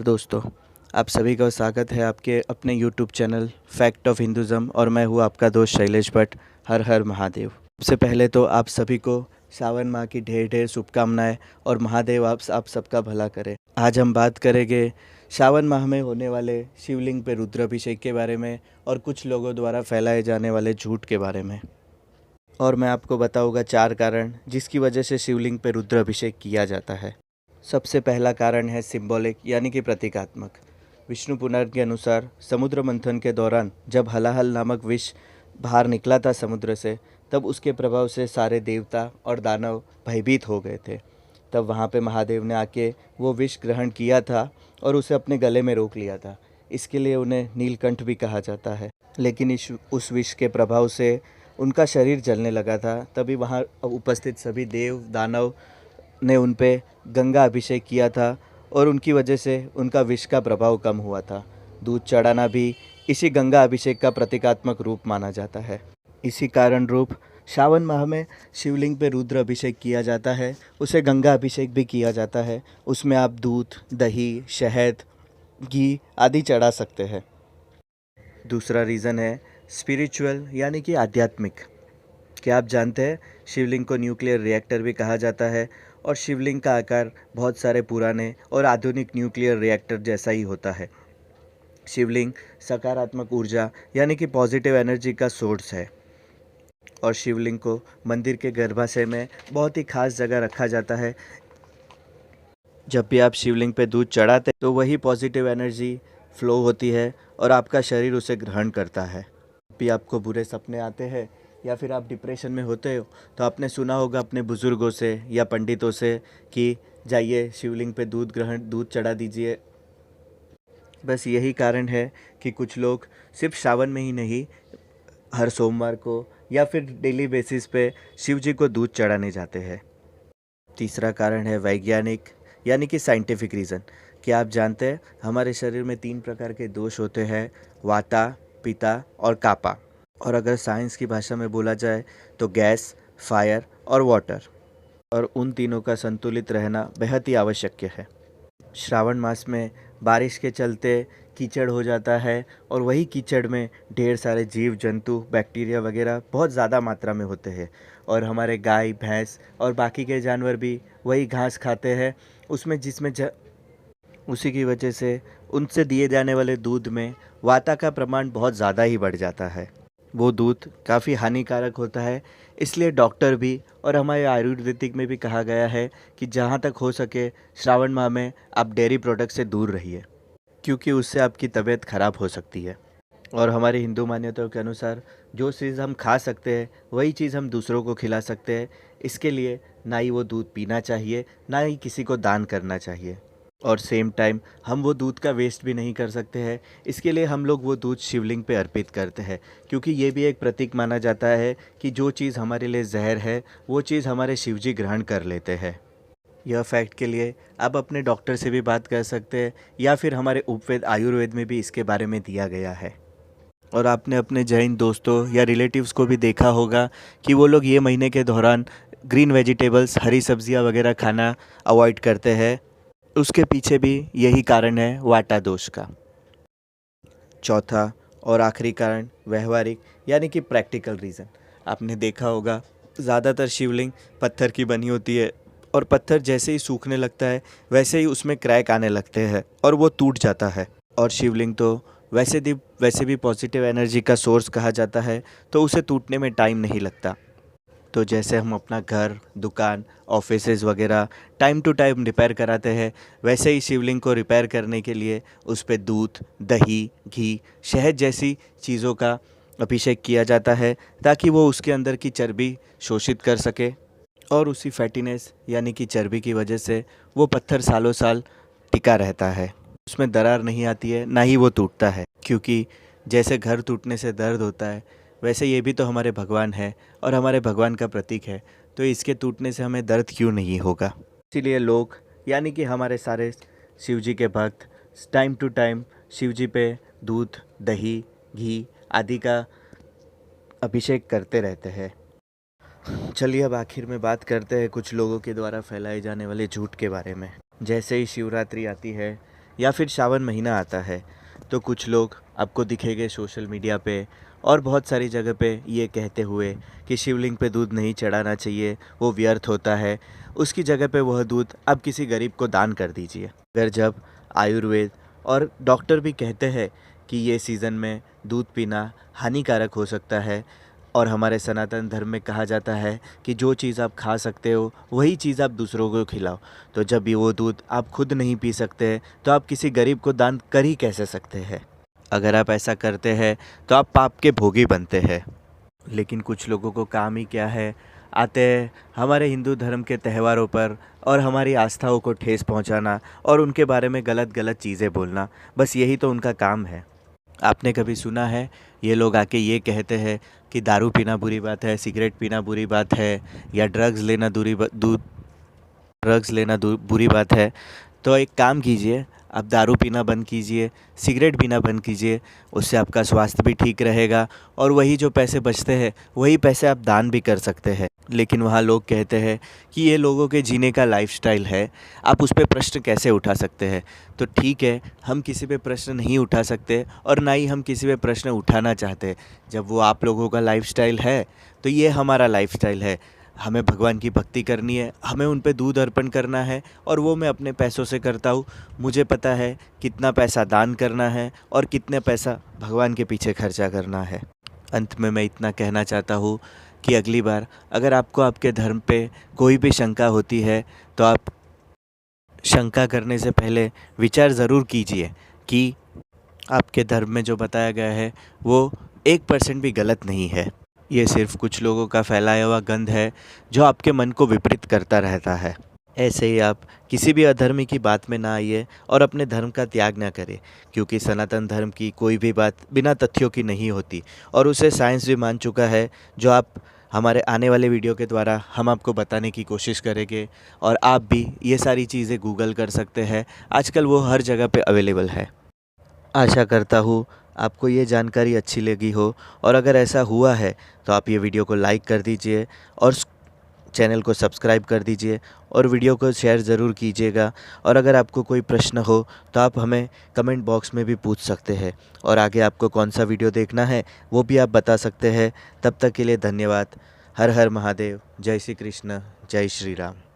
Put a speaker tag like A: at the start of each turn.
A: दोस्तों, आप सभी का स्वागत है आपके अपने YouTube channel fact of Hinduism और मैं हूँ आपका दोस्त शैलेश भट्ट। हर हर महादेव। सबसे पहले तो आप सभी को सावन माह की ढेर ढेर शुभकामनाएं और महादेव आप सबका भला करे। आज हम बात करेंगे सावन माह में होने वाले शिवलिंग पे रुद्राभिषेक के बारे में और कुछ लोगों द्वारा फैलाए जाने वाले झूठ के बारे में। और मैं आपको बताऊंगा 4 कारण जिसकी वजह से शिवलिंग पे रुद्राभिषेक किया जाता है। सबसे पहला कारण है सिंबॉलिक यानी कि प्रतीकात्मक। विष्णु पुराण के अनुसार समुद्र मंथन के दौरान जब हलाहल नामक विष बाहर निकला था समुद्र से, तब उसके प्रभाव से सारे देवता और दानव भयभीत हो गए थे। तब वहाँ पे महादेव ने आके वो विष ग्रहण किया था और उसे अपने गले में रोक लिया था। इसके लिए उन्हें नीलकंठ भी कहा जाता है। लेकिन उस विष के प्रभाव से उनका शरीर जलने लगा था। तभी वहाँ उपस्थित सभी देव दानव ने उन पे गंगा अभिषेक किया था और उनकी वजह से उनका विष का प्रभाव कम हुआ था। दूध चढ़ाना भी इसी गंगा अभिषेक का प्रतीकात्मक रूप माना जाता है। इसी कारण रूप श्रावण माह में शिवलिंग पे रुद्र अभिषेक किया जाता है। उसे गंगा अभिषेक भी किया जाता है। उसमें आप दूध, दही, शहद, घी आदि चढ़ा सकते हैं। दूसरा रीज़न है स्पिरिचुअल यानी कि आध्यात्मिक। क्या आप जानते हैं शिवलिंग को न्यूक्लियर रिएक्टर भी कहा जाता है और शिवलिंग का आकार बहुत सारे पुराने और आधुनिक न्यूक्लियर रिएक्टर जैसा ही होता है। शिवलिंग सकारात्मक ऊर्जा यानी कि पॉजिटिव एनर्जी का सोर्स है और शिवलिंग को मंदिर के गर्भाशय में बहुत ही खास जगह रखा जाता है। जब भी आप शिवलिंग पे दूध चढ़ाते हैं तो वही पॉजिटिव एनर्जी फ्लो होती है और आपका शरीर उसे ग्रहण करता है। भी आपको बुरे सपने आते हैं या फिर आप डिप्रेशन में होते हो तो आपने सुना होगा अपने बुज़ुर्गों से या पंडितों से कि जाइए शिवलिंग पे दूध चढ़ा दीजिए। बस यही कारण है कि कुछ लोग सिर्फ सावन में ही नहीं, हर सोमवार को या फिर डेली बेसिस पे शिव जी को दूध चढ़ाने जाते हैं। तीसरा कारण है वैज्ञानिक यानी कि साइंटिफिक रीज़न। क्या आप जानते हैं हमारे शरीर में 3 प्रकार के दोष होते हैं, वाता, पिता और कापा। और अगर साइंस की भाषा में बोला जाए तो गैस, फायर और वाटर। और उन तीनों का संतुलित रहना बेहद ही आवश्यक है। श्रावण मास में बारिश के चलते कीचड़ हो जाता है और वही कीचड़ में ढेर सारे जीव जंतु, बैक्टीरिया वगैरह बहुत ज़्यादा मात्रा में होते हैं और हमारे गाय, भैंस और बाकी के जानवर भी वही घास खाते हैं उसमें उसी की वजह से उनसे दिए जाने वाले दूध में वाता का प्रमाण बहुत ज़्यादा ही बढ़ जाता है। वो दूध काफ़ी हानिकारक होता है। इसलिए डॉक्टर भी और हमारे आयुर्वेदिक में भी कहा गया है कि जहाँ तक हो सके श्रावण माह में आप डेयरी प्रोडक्ट से दूर रहिए, क्योंकि उससे आपकी तबीयत खराब हो सकती है। और हमारी हिंदू मान्यताओं के अनुसार जो चीज़ हम खा सकते हैं वही चीज़ हम दूसरों को खिला सकते हैं। इसके लिए ना ही वो दूध पीना चाहिए, ना ही किसी को दान करना चाहिए। और सेम टाइम हम वो दूध का वेस्ट भी नहीं कर सकते हैं। इसके लिए हम लोग वो दूध शिवलिंग पे अर्पित करते हैं, क्योंकि ये भी एक प्रतीक माना जाता है कि जो चीज़ हमारे लिए जहर है वो चीज़ हमारे शिवजी ग्रहण कर लेते हैं। यह फैक्ट के लिए आप अपने डॉक्टर से भी बात कर सकते हैं या फिर हमारे उपवेद आयुर्वेद में भी इसके बारे में दिया गया है। और आपने अपने जैन दोस्तों या रिलेटिव्स को भी देखा होगा कि वो लोग ये महीने के दौरान ग्रीन वेजिटेबल्स, हरी सब्जियां वगैरह खाना अवॉइड करते हैं। उसके पीछे भी यही कारण है, वाटा दोष का। चौथा और आखिरी कारण व्यवहारिक यानी कि प्रैक्टिकल रीज़न। आपने देखा होगा ज़्यादातर शिवलिंग पत्थर की बनी होती है और पत्थर जैसे ही सूखने लगता है वैसे ही उसमें क्रैक आने लगते हैं और वो टूट जाता है। और शिवलिंग तो वैसे भी पॉजिटिव एनर्जी का सोर्स कहा जाता है, तो उसे टूटने में टाइम नहीं लगता। तो जैसे हम अपना घर, दुकान, ऑफिसेज़ वगैरह टाइम टू टाइम रिपेयर कराते हैं, वैसे ही शिवलिंग को रिपेयर करने के लिए उस पे दूध, दही, घी, शहद जैसी चीज़ों का अभिषेक किया जाता है ताकि वो उसके अंदर की चर्बी शोषित कर सके और उसी फैटीनेस यानी कि चर्बी की वजह से वो पत्थर सालों साल टिका रहता है। उसमें दरार नहीं आती है, ना ही वो टूटता है। क्योंकि जैसे घर टूटने से दर्द होता है, वैसे ये भी तो हमारे भगवान है और हमारे भगवान का प्रतीक है, तो इसके टूटने से हमें दर्द क्यों नहीं होगा। इसीलिए लोग यानी कि हमारे सारे शिव जी के भक्त टाइम टू टाइम शिव जी पे दूध, दही, घी आदि का अभिषेक करते रहते हैं। चलिए अब आखिर में बात करते हैं कुछ लोगों के द्वारा फैलाए जाने वाले झूठ के बारे में। जैसे ही शिवरात्रि आती है या फिर सावन महीना आता है तो कुछ लोग आपको दिखेंगे सोशल मीडिया पे और बहुत सारी जगह पे ये कहते हुए कि शिवलिंग पे दूध नहीं चढ़ाना चाहिए, वो व्यर्थ होता है। उसकी जगह पे वह दूध आप किसी गरीब को दान कर दीजिए। अगर जब आयुर्वेद और डॉक्टर भी कहते हैं कि ये सीज़न में दूध पीना हानिकारक हो सकता है और हमारे सनातन धर्म में कहा जाता है कि जो चीज़ आप खा सकते हो वही चीज़ आप दूसरों को खिलाओ, तो जब भी वो दूध आप खुद नहीं पी सकते तो आप किसी गरीब को दान कर ही कैसे सकते हैं। अगर आप ऐसा करते हैं तो आप पाप के भोगी बनते हैं। लेकिन कुछ लोगों को काम ही क्या है, आते हैं हमारे हिंदू धर्म के त्योहारों पर और हमारी आस्थाओं को ठेस पहुंचाना और उनके बारे में गलत गलत चीज़ें बोलना, बस यही तो उनका काम है। आपने कभी सुना है ये लोग आके ये कहते हैं कि दारू पीना बुरी बात है, सिगरेट पीना बुरी बात है, या ड्रग्स लेना बुरी बात है? तो एक काम कीजिए, आप दारू पीना बंद कीजिए, सिगरेट पीना बंद कीजिए, उससे आपका स्वास्थ्य भी ठीक रहेगा और वही जो पैसे बचते हैं वही पैसे आप दान भी कर सकते हैं। लेकिन वहाँ लोग कहते हैं कि ये लोगों के जीने का लाइफस्टाइल है, आप उस पे प्रश्न कैसे उठा सकते हैं? तो ठीक है, हम किसी पे प्रश्न नहीं उठा सकते और ना ही हम किसी पे प्रश्न उठाना चाहते। जब वो आप लोगों का लाइफस्टाइल है तो ये हमारा लाइफस्टाइल है। हमें भगवान की भक्ति करनी है, हमें उन पे दूध अर्पण करना है और वो मैं अपने पैसों से करता हूँ। मुझे पता है कितना पैसा दान करना है और कितने पैसा भगवान के पीछे खर्चा करना है। अंत में मैं इतना कहना चाहता हूँ कि अगली बार अगर आपको आपके धर्म पे कोई भी शंका होती है तो आप शंका करने से पहले विचार ज़रूर कीजिए कि आपके धर्म में जो बताया गया है वो 1% भी गलत नहीं है। ये सिर्फ कुछ लोगों का फैलाया हुआ गंध है जो आपके मन को विपरीत करता रहता है। ऐसे ही आप किसी भी अधर्मी की बात में ना आइए और अपने धर्म का त्याग ना करें, क्योंकि सनातन धर्म की कोई भी बात बिना तथ्यों की नहीं होती और उसे साइंस भी मान चुका है, जो आप हमारे आने वाले वीडियो के द्वारा हम आपको बताने की कोशिश करेंगे। और आप भी ये सारी चीज़ें गूगल कर सकते हैं, आजकल वो हर जगह पे अवेलेबल है। आशा करता हूँ आपको ये जानकारी अच्छी लगी हो और अगर ऐसा हुआ है तो आप ये वीडियो को लाइक कर दीजिए और चैनल को सब्सक्राइब कर दीजिए और वीडियो को शेयर ज़रूर कीजिएगा। और अगर आपको कोई प्रश्न हो तो आप हमें कमेंट बॉक्स में भी पूछ सकते हैं और आगे आपको कौन सा वीडियो देखना है वो भी आप बता सकते हैं। तब तक के लिए धन्यवाद। हर हर महादेव। जय श्री कृष्ण, जय श्री राम।